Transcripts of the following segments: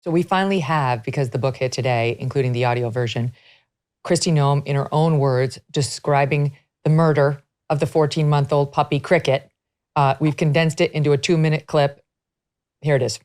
So we finally have, because the book hit today, including the audio version, Kristi Noem, in her own words, describing the murder of the 14-month-old puppy Cricket. We've condensed it into a 2-minute clip. Here it is.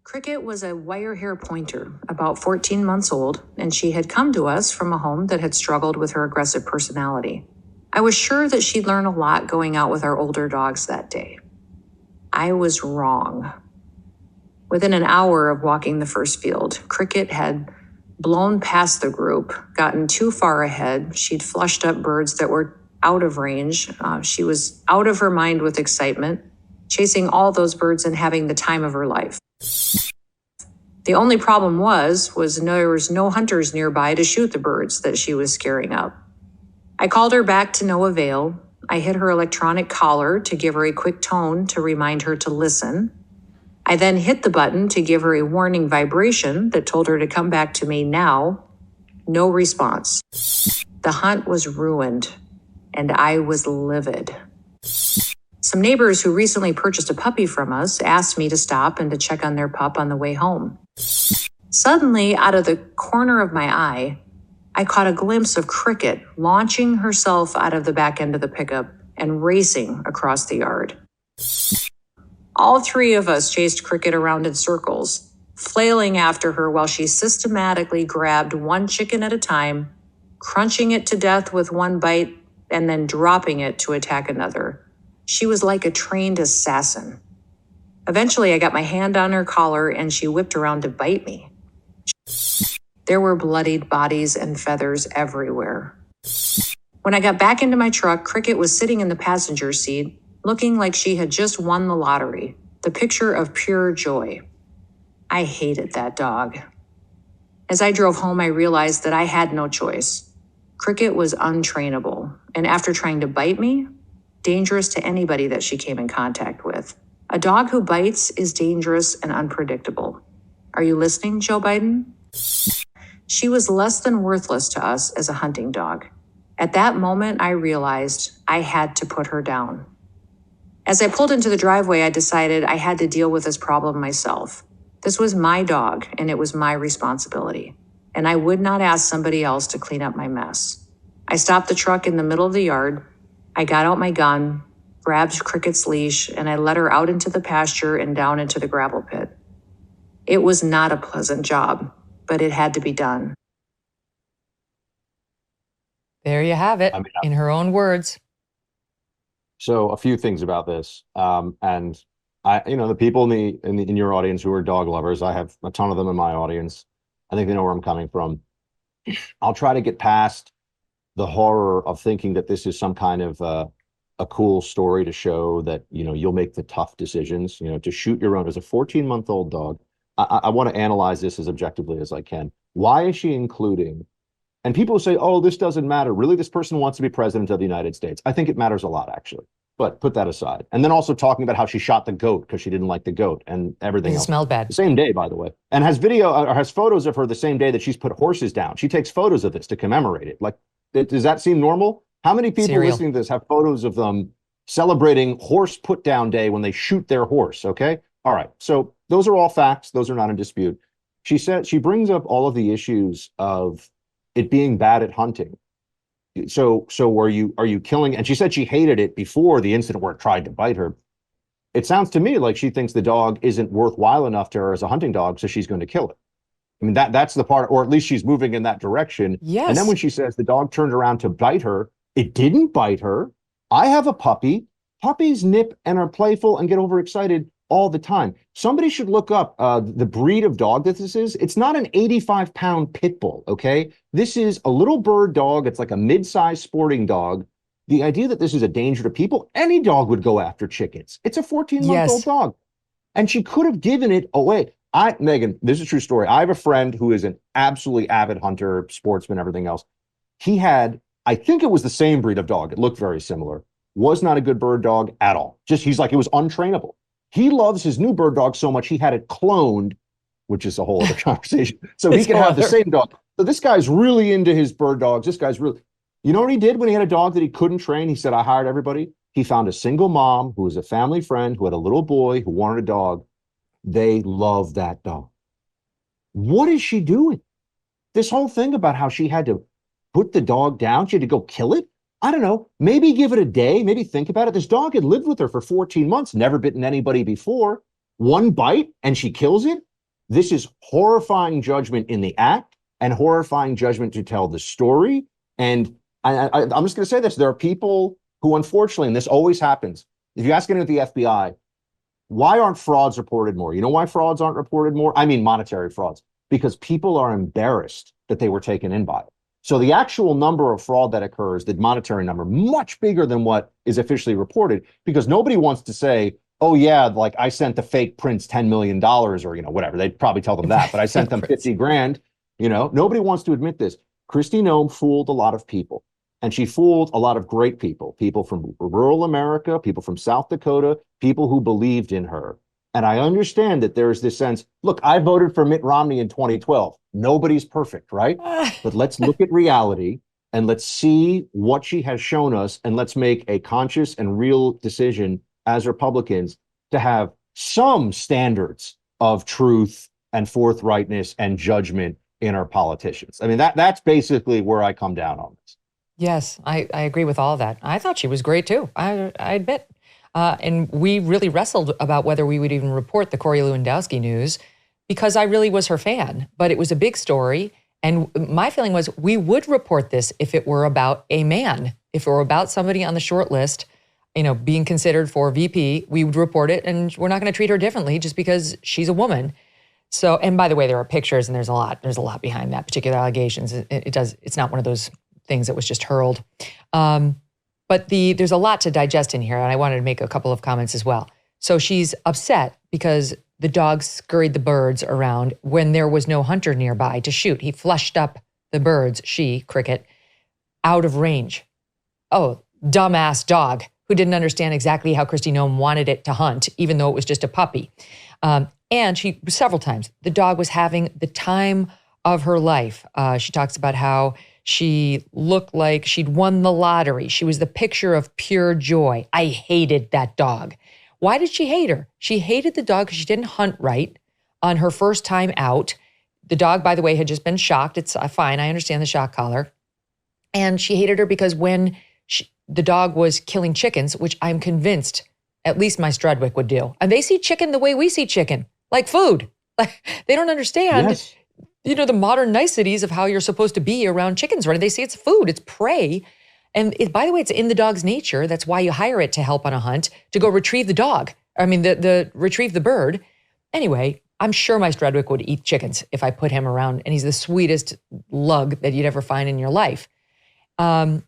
Cricket was a wire hair pointer, about 14 months old, and she had come to us from a home that had struggled with her aggressive personality. I was sure that she'd learn a lot going out with our older dogs that day. I was wrong. Within an hour of walking the first field, Cricket had blown past the group, gotten too far ahead. She'd flushed up birds that were out of range. She was out of her mind with excitement, chasing all those birds and having the time of her life. The only problem was there was no hunters nearby to shoot the birds that she was scaring up. I called her back to no avail. I hit her electronic collar to give her a quick tone to remind her to listen. I then hit the button to give her a warning vibration that told her to come back to me now. No response. The hunt was ruined, and I was livid. Some neighbors who recently purchased a puppy from us asked me to stop and to check on their pup on the way home. Suddenly, out of the corner of my eye, I caught a glimpse of Cricket launching herself out of the back end of the pickup and racing across the yard. All three of us chased Cricket around in circles, flailing after her while she systematically grabbed one chicken at a time, crunching it to death with one bite, and then dropping it to attack another. She was like a trained assassin. Eventually, I got my hand on her collar and she whipped around to bite me. There were bloodied bodies and feathers everywhere. When I got back into my truck, Cricket was sitting in the passenger seat, looking like she had just won the lottery, the picture of pure joy. I hated that dog. As I drove home, I realized that I had no choice. Cricket was untrainable, and after trying to bite me, dangerous to anybody that she came in contact with. A dog who bites is dangerous and unpredictable. Are you listening, Joe Biden? She was less than worthless to us as a hunting dog. At that moment, I realized I had to put her down. As I pulled into the driveway, I decided I had to deal with this problem myself. This was my dog, and it was my responsibility. And I would not ask somebody else to clean up my mess. I stopped the truck in the middle of the yard. I got out my gun, grabbed Cricket's leash, and I led her out into the pasture and down into the gravel pit. It was not a pleasant job, but it had to be done. There you have it, in her own words. So a few things about this, and the people in your audience who are dog lovers, I have a ton of them in my audience. I think they know where I'm coming from. I'll try to get past the horror of thinking that this is some kind of a cool story to show that you'll make the tough decisions. To shoot your own as a 14-month-old dog. I want to analyze this as objectively as I can. Why is she including? And people say, oh, this doesn't matter. Really, this person wants to be president of the United States. I think it matters a lot, actually. But put that aside. And then also talking about how she shot the goat because she didn't like the goat and everything else. It smelled bad. The same day, by the way. And has photos of her the same day that she's put horses down. She takes photos of this to commemorate it. Like, does that seem normal? How many people listening to this have photos of them celebrating horse put down day when they shoot their horse? Okay. All right. So those are all facts. Those are not in dispute. She brings up all of the issues of it being bad at hunting. So are you killing? And she said she hated it before the incident where it tried to bite her. It sounds to me like she thinks the dog isn't worthwhile enough to her as a hunting dog, so she's going to kill it. I mean, that's the part, or at least she's moving in that direction. Yes. And then when she says the dog turned around to bite her, it didn't bite her. I have a puppy. Puppies nip and are playful and get overexcited all the time. Somebody should look up the breed of dog that this is. It's not an 85-pound pit bull, okay? This is a little bird dog. It's like a mid-sized sporting dog. The idea that this is a danger to people, any dog would go after chickens. It's a 14-month-old dog. And she could have given it away. Megyn, this is a true story. I have a friend who is an absolutely avid hunter, sportsman, everything else. He had, I think it was the same breed of dog. It looked very similar. Was not a good bird dog at all. He's like, it was untrainable. He loves his new bird dog so much he had it cloned, which is a whole other conversation. So he can have the same dog. So this guy's really into his bird dogs. This guy's really, you know what he did when he had a dog that he couldn't train? He said, I hired everybody. He found a single mom who was a family friend who had a little boy who wanted a dog. They love that dog. What is she doing? This whole thing about how she had to put the dog down, she had to go kill it. I don't know, maybe give it a day, maybe think about it. This dog had lived with her for 14 months, never bitten anybody before. One bite and she kills it. This is horrifying judgment in the act and horrifying judgment to tell the story. And I'm just going to say this. There are people who, unfortunately, and this always happens, if you ask anyone at the FBI, why aren't frauds reported more? You know why frauds aren't reported more? I mean, monetary frauds, because people are embarrassed that they were taken in by it. So the actual number of fraud that occurs, the monetary number, much bigger than what is officially reported, because nobody wants to say, oh yeah, like I sent the fake prince $10 million or, whatever. They'd probably tell them that, but I sent them 50 grand. Nobody wants to admit this. Kristi Noem fooled a lot of people, and she fooled a lot of great people from rural America, people from South Dakota, people who believed in her. And I understand that there's this sense, look, I voted for Mitt Romney in 2012. Nobody's perfect, right? But let's look at reality and let's see what she has shown us, and let's make a conscious and real decision as Republicans to have some standards of truth and forthrightness and judgment in our politicians. I mean, that's basically where I come down on this. Yes, I agree with all of that. I thought she was great too, I admit. And we really wrestled about whether we would even report the Corey Lewandowski news, because I really was her fan. But it was a big story. And my feeling was we would report this if it were about a man, if it were about somebody on the short list, being considered for VP, we would report it, and we're not going to treat her differently just because she's a woman. So, and by the way, there are pictures, and there's a lot behind that particular allegations. It's not one of those things that was just hurled. But there's a lot to digest in here, and I wanted to make a couple of comments as well. So she's upset because the dog scurried the birds around when there was no hunter nearby to shoot. He flushed up the birds, Cricket, out of range. Oh, dumbass dog who didn't understand exactly how Kristi Noem wanted it to hunt, even though it was just a puppy. And she, several times, the dog was having the time of her life. She talks about how she looked like she'd won the lottery. She was the picture of pure joy. I hated that dog. Why did she hate her? She hated the dog because she didn't hunt right on her first time out. The dog, by the way, had just been shocked. It's fine. I understand the shock collar. And she hated her because when the dog was killing chickens, which I'm convinced at least my Strudwick would do. And they see chicken the way we see chicken, like food. Like they don't understand, Yes. The modern niceties of how you're supposed to be around chickens, right? They see it's food, it's prey. And by the way, it's in the dog's nature. That's why you hire it to help on a hunt, to go retrieve the dog. I mean, retrieve the bird. Anyway, I'm sure my Strudwick would eat chickens if I put him around, and he's the sweetest lug that you'd ever find in your life. And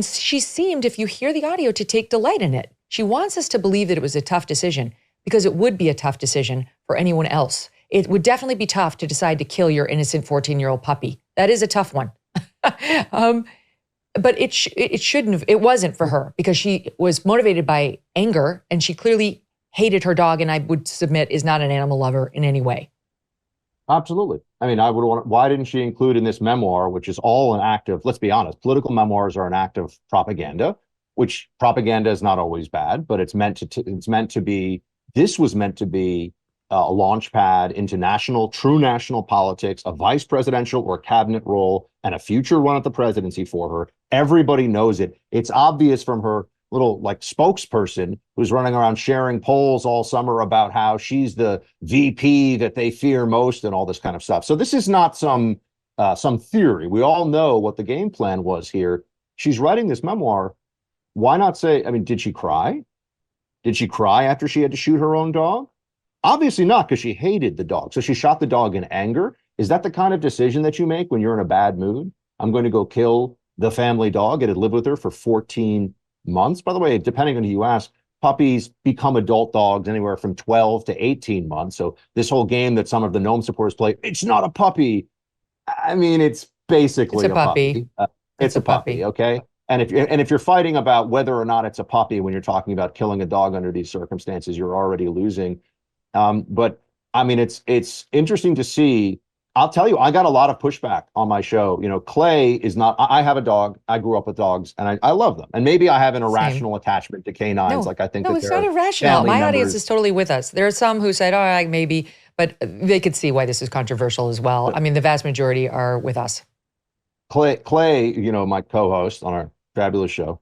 she seemed, if you hear the audio, to take delight in it. She wants us to believe that it was a tough decision, because it would be a tough decision for anyone else. It would definitely be tough to decide to kill your innocent 14-year-old puppy. That is a tough one. But it wasn't for her, because she was motivated by anger, and she clearly hated her dog, and I would submit is not an animal lover in any way. Absolutely. I mean, why didn't she include in this memoir, which is all an act of, let's be honest, political memoirs are an act of propaganda, which propaganda is not always bad, but this was meant to be a launch pad into true national politics, a vice presidential or cabinet role, and a future run at the presidency for her. Everybody knows it. It's obvious from her little spokesperson who's running around sharing polls all summer about how she's the VP that they fear most and all this kind of stuff. So this is not some theory. We all know what the game plan was here. She's writing this memoir. Why not say, I mean, did she cry? Did she cry after she had to shoot her own dog? Obviously not, because she hated the dog. So she shot the dog in anger. Is that the kind of decision that you make when you're in a bad mood? I'm going to go kill the family dog. It had lived with her for 14 months. By the way, depending on who you ask, puppies become adult dogs anywhere from 12 to 18 months. So this whole game that some of the Noem supporters play, it's not a puppy. I mean, it's basically a puppy. It's a puppy, okay? And if you're fighting about whether or not it's a puppy when you're talking about killing a dog under these circumstances, you're already losing. But I mean, it's interesting to see. I'll tell you, I got a lot of pushback on my show. Clay is not, I have a dog. I grew up with dogs, and I love them. And maybe I have an irrational attachment to canines. No, I think no, that it's not irrational. My audience is totally with us. There are some who said, maybe, but they could see why this is controversial as well. I mean, the vast majority are with us. Clay, my co-host on our fabulous show,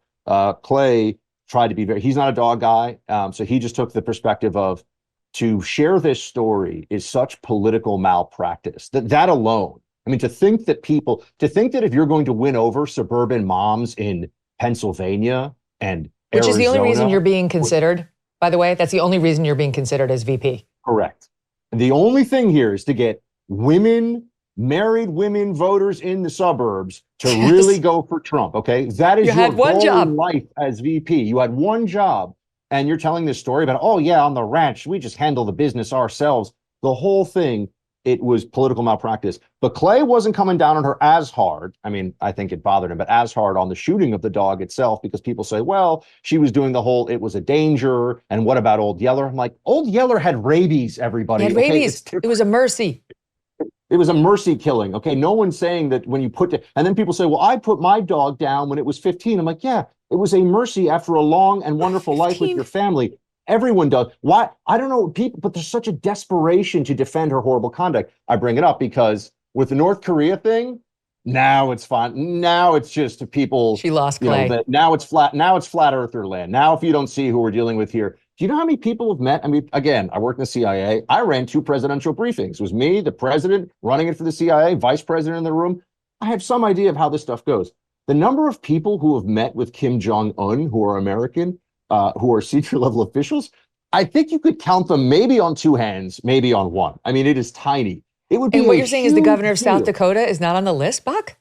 Clay tried to be he's not a dog guy. So he just took the perspective of, to share this story is such political malpractice that alone. I mean, to think that if you're going to win over suburban moms in Pennsylvania and Which Arizona, is the only reason you're being considered, by the way, that's the only reason you're being considered as VP. Correct. And the only thing here is to get married women voters in the suburbs to really go for Trump. Okay. That is your goal in life as VP. You had one job. And you're telling this story about, oh, yeah, on the ranch, we just handle the business ourselves. The whole thing, it was political malpractice. But Clay wasn't coming down on her as hard. I mean, I think it bothered him, but as hard on the shooting of the dog itself, because people say, well, she was doing the whole, it was a danger. And what about Old Yeller? I'm like, Old Yeller had rabies, everybody. He had rabies. It was a mercy. It was a mercy killing. Okay. No one's saying that when you and then people say, well, I put my dog down when it was 15. I'm like, yeah. It was a mercy after a long and wonderful 15. Life with your family. Everyone does. Why? I don't know, people, but there's such a desperation to defend her horrible conduct. I bring it up because with the North Korea thing, now it's fine. Now it's just people. She lost Clay. Now it's flat earther land. Now, if you don't see who we're dealing with here, do you know how many people have met? I mean, again, I worked in the CIA. I ran 2 presidential briefings. It was me, the president, running it for the CIA, vice president in the room. I have some idea of how this stuff goes. The number of people who have met with Kim Jong-un, who are American, who are senior level officials, I think you could count them maybe on 2 hands, maybe on 1. I mean, it is tiny. It would be. And what you're saying is the governor of South Dakota is not on the list, Buck?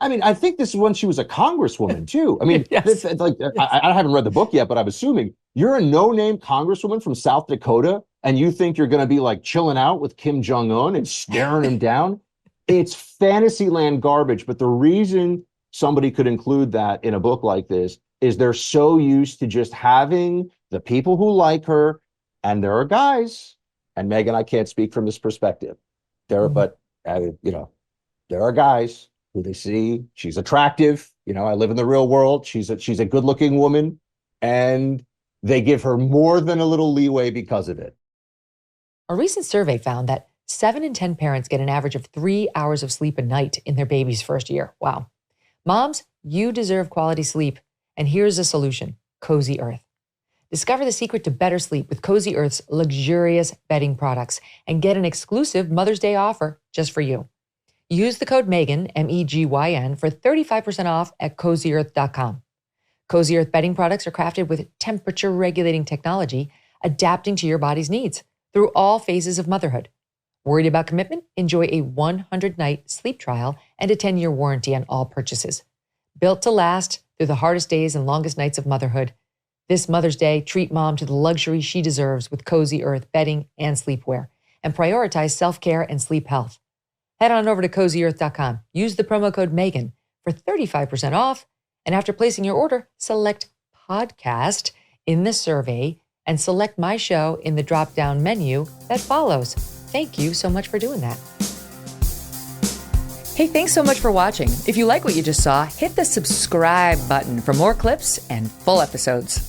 I mean, I think this is when she was a congresswoman too. I mean, yes. I haven't read the book yet, but I'm assuming you're a no-name congresswoman from South Dakota, and you think you're going to be like chilling out with Kim Jong-un and staring him down. It's fantasyland garbage. But the reason somebody could include that in a book like this is they're so used to just having the people who like her, and there are guys, and Megyn, I can't speak from this perspective but there are guys who they see, she's attractive, I live in the real world, she's a good-looking woman, and they give her more than a little leeway because of it. A recent survey found that 7 in 10 parents get an average of 3 hours of sleep a night in their baby's first year. Wow. Moms, you deserve quality sleep. And here's a solution: Cozy Earth. Discover the secret to better sleep with Cozy Earth's luxurious bedding products and get an exclusive Mother's Day offer just for you. Use the code Megyn, MEGYN, for 35% off at CozyEarth.com. Cozy Earth bedding products are crafted with temperature-regulating technology, adapting to your body's needs through all phases of motherhood. Worried about commitment? Enjoy a 100-night sleep trial and a 10-year warranty on all purchases. Built to last through the hardest days and longest nights of motherhood, this Mother's Day, treat mom to the luxury she deserves with Cozy Earth bedding and sleepwear, and prioritize self-care and sleep health. Head on over to CozyEarth.com. Use the promo code Megyn for 35% off, and after placing your order, select podcast in the survey and select my show in the drop-down menu that follows. Thank you so much for doing that. Hey, thanks so much for watching. If you like what you just saw, hit the subscribe button for more clips and full episodes.